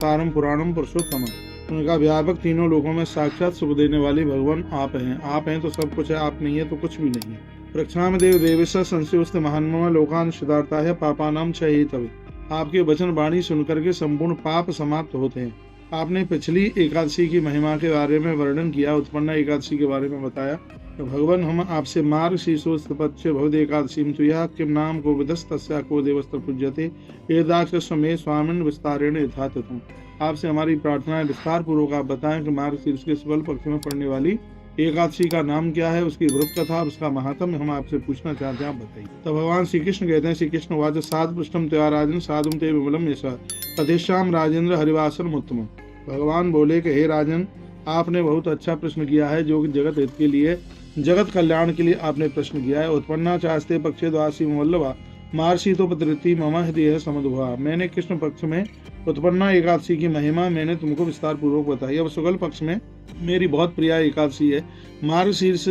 तारम पुराणम पुरुषोत्तम। उन्होंने कहा व्यापक तीनों लोकों में साक्षात सुख देने वाले भगवान आप हैं। आप हैं तो सब कुछ है, आप नहीं है तो कुछ भी नहीं है। रक्षाम देव देवेश संशयोस्त महान्मम लोकान शिदार्ता है पापानाम क्षय तवे। आपके वचन वाणी सुनकर के संपूर्ण पाप समाप्त होते हैं। आपने पिछली एकादशी की महिमा के बारे में वर्णन किया, उत्पन्ना एकादशी के बारे में बताया। तो भगवान हम आपसे मार्ग शीर्षोत्पत्ति भवद एकादशी तुया किम नाम को विदस्तस्या को देवस्त्र पूज्यते एदाक्ष में स्वामिन विस्तारेण यथात तुम। आपसे हमारी प्रार्थना है विस्तार पूर्वक आप बताएं कि मार्ग शीर्ष के शुक्ल पक्ष में पड़ने वाली एकादशी का नाम क्या है, उसकी व्रत कथा और उसका महात्म्य हम आपसे पूछना चाहते हैं, आप बताइए। तब भगवान श्री कृष्ण कहते हैं, श्री कृष्ण वाच साध पृष्ठम त्याराजन साधुम ते विमलम यशा तथेश्याम राजेंद्र हरिवासन उत्तम। भगवान बोले कि हे राजन, आपने बहुत अच्छा प्रश्न किया है, जो कि जगत हित के लिए, जगत कल्याण के लिए आपने प्रश्न किया है। उत्पन्ना चास्ते पक्षे द्वासी वल्लभा महर्षि तो पतृति मम हृदय समदुभा। मैंने कृष्ण पक्ष में उत्पन्ना एकादशी की महिमा मैंने तुमको विस्तार पूर्वक बताई। अब शुक्ल पक्ष में मेरी बहुत प्रिय एकादशी है। मार्ग शीर्ष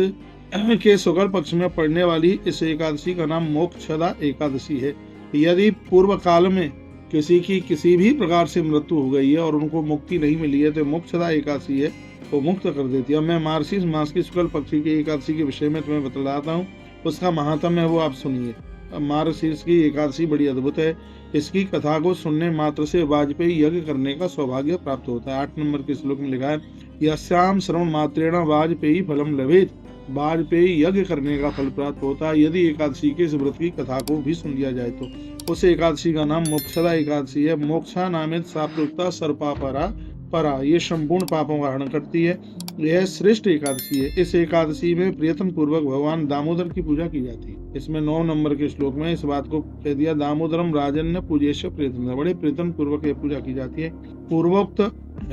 के शुक्ल पक्ष में पड़ने वाली इस एकादशी का नाम मोक्षदा एकादशी है। यदि पूर्व काल में किसी की किसी भी प्रकार से मृत्यु हो गई है और उनको मुक्ति नहीं मिली है तो मोक्षदा एकादशी है, वो मुक्त कर देती है। अब मैं मार्गशीर्ष मास की शुक्ल पक्ष की एकादशी के विषय में तुम्हें बतलाता हूँ, उसका महात्म्य है वो आप सुनिए। मार्गशीर्ष की एकादशी बड़ी अद्भुत है। इसकी कथा को सुनने मात्र से वाजपेयी यज्ञ करने का सौभाग्य प्राप्त होता है। 8 नंबर के श्लोक में लिखा है, यस्याम श्रवण मात्रेण वाजपेयी फलम लभेत। वाजपेयी यज्ञ करने का फल प्राप्त होता है यदि एकादशी के इस व्रत की कथा को भी सुन लिया जाए तो। उस एकादशी का नाम मोक्षदा एकादशी है। मोक्षा नामित साप्तुक्ता सर्पापरा परा, ये संपूर्ण पापों का हरण करती है। यह श्रेष्ठ एकादशी है। इस एकादशी में प्रियतम पूर्वक भगवान दामोदर की पूजा की जाती है। इसमें 9 नंबर के श्लोक में इस बात को कह दिया, दामोदरम राजन्य पूजेश प्रियतम, बड़े प्रियतम पूर्वक यह पूजा की जाती है। पूर्वोक्त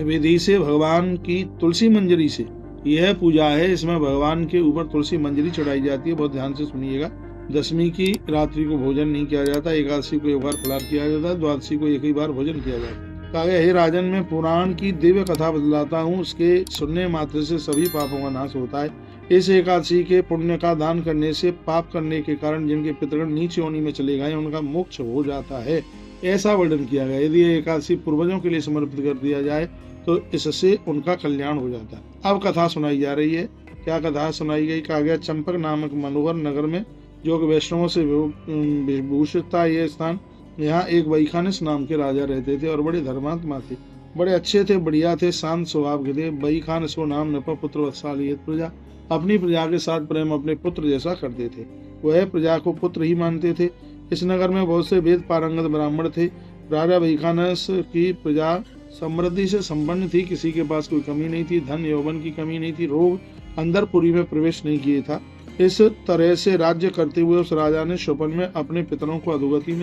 विधि से भगवान की तुलसी मंजरी से यह पूजा है। इसमें भगवान के ऊपर तुलसी मंजरी चढ़ाई जाती है। बहुत ध्यान से सुनिएगा। दशमी की रात्रि को भोजन नहीं किया जाता, एकादशी को एक बार फलाहार किया जाता है, द्वादशी को एक ही बार भोजन किया जाता है। कहा गया, हे राजन, मैं पुराण की दिव्य कथा बतलाता हूँ, उसके सुनने मात्र से सभी पापों का नाश होता है। इस एकादशी के पुण्य का दान करने से पाप करने के कारण जिनके पितृगण नीच योनि में चले गए उनका मोक्ष हो जाता है, ऐसा वर्णन किया गया। यदि ये एकादशी पूर्वजों के लिए समर्पित कर दिया जाए तो इससे उनका कल्याण हो जाता है। अब कथा सुनाई जा रही है। क्या कथा सुनाई गई? कहा गया, चंपक नामक मनोहर नगर में, जो कि वैष्णवों से विभूषित था ये स्थान, यहाँ एक वैखानस नाम के राजा रहते थे और बड़े धर्मात्मा थे, बड़े अच्छे थे, बढ़िया थे, शांत स्वभाव के थे। वैखानसो नाम नप पुत्र वत्साली प्रजा, अपनी प्रजा के साथ प्रेम अपने पुत्र जैसा करते थे। वह प्रजा को पुत्र ही मानते थे। इस नगर में बहुत से वेद पारंगत ब्राह्मण थे। राजा वैखानस की प्रजा समृद्धि से संपन्न थी, किसी के पास कोई कमी नहीं थी, धन यौवन की कमी नहीं थी, रोग अंदरपुरी में प्रवेश नहीं किए था। इस तरह से राज्य करते हुए उस राजा ने स्वप्न में अपने पितरों को अधोगति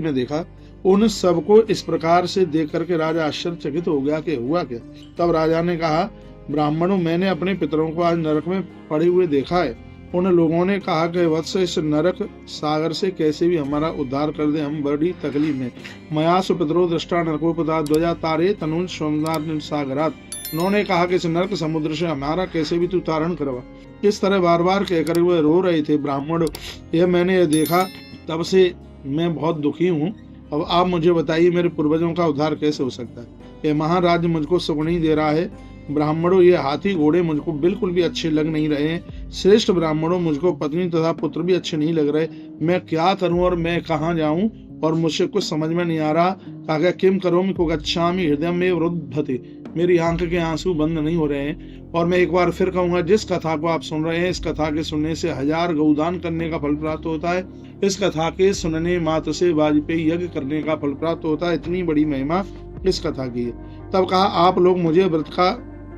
में देखा। उन सबको इस प्रकार से देख करके राजा आश्चर्यचकित हो गया कि हुआ क्या। तब राजा ने कहा, ब्राह्मणों, मैंने अपने पितरों को आज नरक में पड़े हुए देखा है। उन लोगों ने कहा कि वत्स, इस नरक सागर से कैसे भी हमारा उद्धार कर दे, हम बड़ी तकलीफ में। मया सुपितरो दृष्टा नरकोपदा ध्वजा तारे तनुज सोमनाथ सागरात। उन्होंने कहा कि इस नरक समुद्र से हमारा कैसे भी तू तारण करवा। इस तरह बार बार कहकर वे रो रहे थे। ब्राह्मण, यह मैंने यह देखा, तब से मैं बहुत दुखी हूँ। अब आप मुझे बताइए, मेरे पूर्वजों का उद्धार कैसे हो सकता है? यह महाराज मुझको सुख नहीं दे रहा है। ब्राह्मणों, ये हाथी घोड़े मुझको बिल्कुल भी अच्छे लग नहीं रहे हैं। श्रेष्ठ ब्राह्मणों, मुझको पत्नी तथा पुत्र भी अच्छे नहीं लग रहे। मैं क्या करूं और मैं कहाँ जाऊं और मुझसे कुछ समझ में नहीं आ रहा। कहा, किम करोमि को गच्छामि हृदय में वरुद्धते। मेरी आंख के आंसू बंद नहीं हो रहे हैं। और मैं एक बार फिर कहूंगा, जिस कथा को आप सुन रहे हैं, इस कथा के सुनने से 1000 गौदान करने का फल प्राप्त होता है। इस कथा के सुनने मात्र से वाजपेयी यज्ञ करने का फल प्राप्त होता है। इतनी बड़ी महिमा इस कथा की है। तब कहा, आप लोग मुझे व्रत का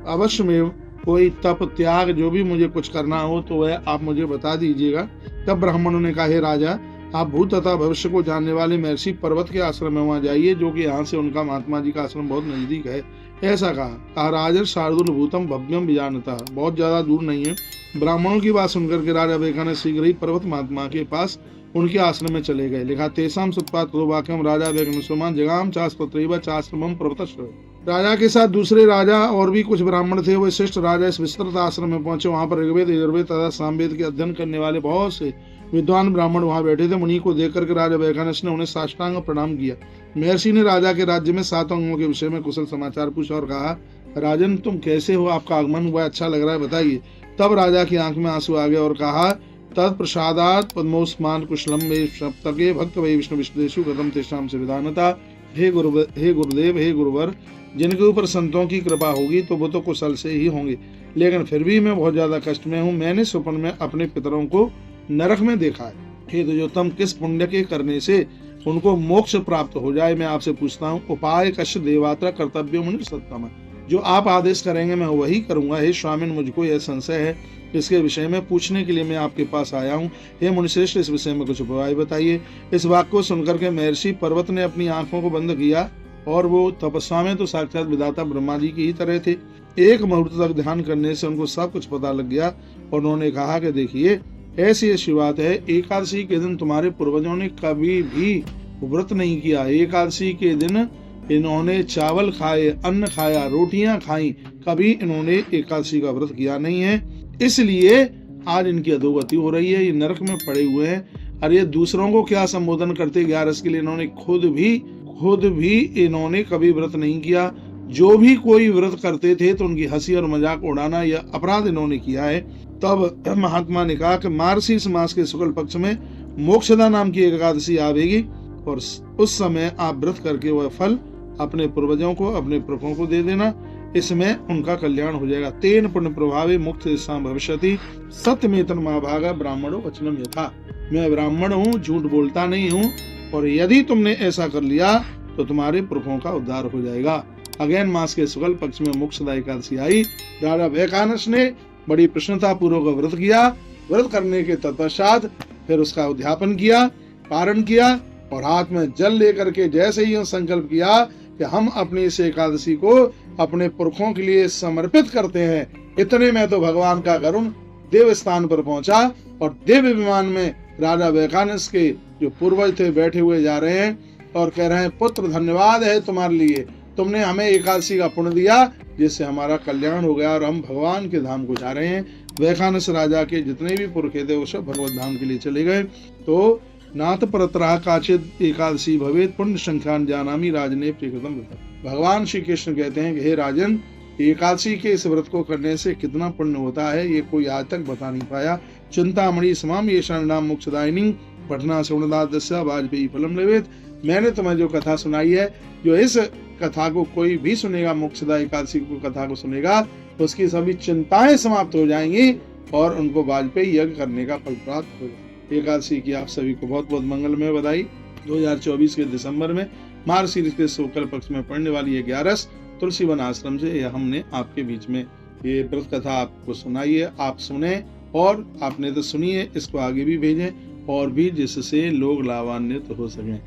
अवश्य में कोई तप त्याग जो भी मुझे कुछ करना हो तो वह आप मुझे बता दीजिएगा। तब ब्राह्मणों ने कहा, हे राजा, आप भूत तथा भविष्य को जानने वाले महर्षि पर्वत के आश्रम में वहां जाइए, जो कि यहाँ से उनका महात्मा जी का आश्रम बहुत नजदीक है। ऐसा कहा राजन शार्दुल भूतम भव्यम बीजानता, बहुत ज्यादा दूर नहीं है। ब्राह्मणों की बात सुनकर के राजा वैखानस शीघ्र ही पर्वत महात्मा के पास उनके आश्रम में चले गए। लिखा, तेसाम सुत्पात वाक्यम राजा वैघ्नसुमान जगाम चास्पत्रैव चाश्रमम पर्वतश्र। राजा के साथ दूसरे राजा और भी कुछ ब्राह्मण थे। वो श्रेष्ठ राजा इस विस्तृत आश्रम में पहुंचे। वहां पर ऋग्वेद, यजुर्वेद तथा सामवेद के अध्ययन करने वाले बहुत से विद्वान ब्राह्मण वहां बैठे थे। मुनि को देख करके राजा वैखानस ने उन्हें साष्टांग प्रणाम किया। महर्षि ने राजा के राज्य में 7 अंगों के विषय में कुशल समाचार पूछा और कहा, राजन तुम कैसे हो, आपका आगमन हुआ, अच्छा लग रहा है, बताइए। तब राजा की आंख में आंसू आ गए और कहा, तत्प्रसादात् पद्मोस्मान कुशलम वे सप्तके भक्त वे विष्णु विष्णुदेशु गतम तेषाम से विधानता। हे गुरुदेव, हे गुरुवर, जिनके ऊपर संतों की कृपा होगी तो वो तो कुशल से ही होंगे, लेकिन फिर भी मैं बहुत ज्यादा कष्ट में हूँ। मैंने स्वप्न में अपने पितरों को नरक में देखा है। हे दुर्योत्तम, किस पुण्य के करने से उनको मोक्ष प्राप्त हो जाए, मैं आपसे पूछता हूँ। उपाय कश्य देवात्र कर्तव्य मुनि सत्तम, जो आप आदेश करेंगे मैं वही करूंगा। हे स्वामिन, मुझको यह संशय है, इसके विषय में पूछने के लिए मैं आपके पास आया हूँ। हे मुनिश्रेष्ठ, इस विषय में कुछ उपाय बताइए। इस वाक्य को सुनकर के महर्षि पर्वत ने अपनी आंखों को बंद किया और वो तपस्या में तो साक्षात विधाता ब्रह्मा जी की ही तरह थे। एक मुहूर्त तक ध्यान करने से उनको सब कुछ पता लग गया और उन्होंने कहा कि देखिए, ऐसी बात है, एकादशी के दिन तुम्हारे पूर्वजों ने कभी भी व्रत नहीं किया। एकादशी के दिन इन्होंने चावल खाए, अन्न खाया, रोटियां खाई, कभी इन्होंने एकादशी का व्रत किया नहीं है। इसलिए आज इनकी अधोगति हो रही है, ये नरक में पड़े हुए हैं। और ये दूसरों को क्या संबोधन करते 11 के लिए, इन्होंने खुद भी इन्होंने कभी व्रत नहीं किया। जो भी कोई व्रत करते थे तो उनकी हंसी और मजाक उड़ाना यह अपराध इन्होंने किया है। तब महात्मा ने कहा कि मार्गशीर्ष मास के शुक्ल पक्ष में मोक्षदा नाम की एकादशी आवेगी और उस समय आप व्रत करके वह फल अपने पूर्वजों को, अपने प्रभुओं को दे देना, इसमें उनका कल्याण हो जाएगा। तेन पुण्य प्रभावे मुक्त भविष्यति सत्यमेतन महाभागा ब्राह्मणों वचनम यथा। मैं ब्राह्मण हूँ, झूठ बोलता नहीं हूँ, और यदि तुमने ऐसा कर लिया तो तुम्हारे प्रभुओं का उद्धार हो जाएगा। अगेन मास के शुक्ल पक्ष में मोक्षदा एकादशी आई। राजा वैखानस ने बड़ी प्रसन्नता पूर्वक व्रत किया। व्रत करने के तत्पश्चात फिर उसका उद्यापन किया, पारण किया और हाथ में जल लेकर के जैसे ही संकल्प किया कि हम अपनी इस एकादशी को अपने पुरखों के लिए समर्पित करते हैं, इतने में तो भगवान का गरुण देव स्थान पर पहुंचा और दिव्य विमान में राजा वैखानस के जो पूर्वज थे बैठे हुए जा रहे हैं और कह रहे हैं, पुत्र धन्यवाद है तुम्हारे लिए, तुमने हमें एकादशी का पुण्य दिया जिससे हमारा कल्याण हो गया और हम भगवान के धाम को जा रहे हैं। वैखानस राजा के जितने भी पुरखे थे वो सब भगवत धाम के लिए चले गए। तो नाथ परतरा काचित एकादशी भवेत पुण्य संख्यान जानामी राजने प्रियकृतम। भगवान श्री कृष्ण कहते हैं कि हे राजन, एकादशी के इस व्रत को करने से कितना पुण्य होता है ये कोई आज तक बता नहीं पाया। चिंतामणि समाम ये शरणाम मोक्षदायिनी पठना श्रवणदास्य वाजपेयी फलम लेवेत। मैंने तुम्हें जो कथा सुनाई है, जो इस कथा को कोई भी सुनेगा, मोक्षदा एकादशी को कथा को सुनेगा, उसकी सभी चिंताएं समाप्त हो जाएंगी और उनको वाजपेयी यज्ञ करने का फल प्राप्त होगा। एकादशी की आप सभी को बहुत बहुत मंगलमय बधाई। 2024 के दिसंबर में मार्गशीर्ष के शुक्ल पक्ष में पड़ने वाली ये 11 तुलसी वन आश्रम से यह हमने आपके बीच में ये व्रत कथा आपको सुनाई है। आप सुने और आपने तो सुनी है, इसको आगे भी भेजें और भी जिससे लोग लाभान्वित हो सकें।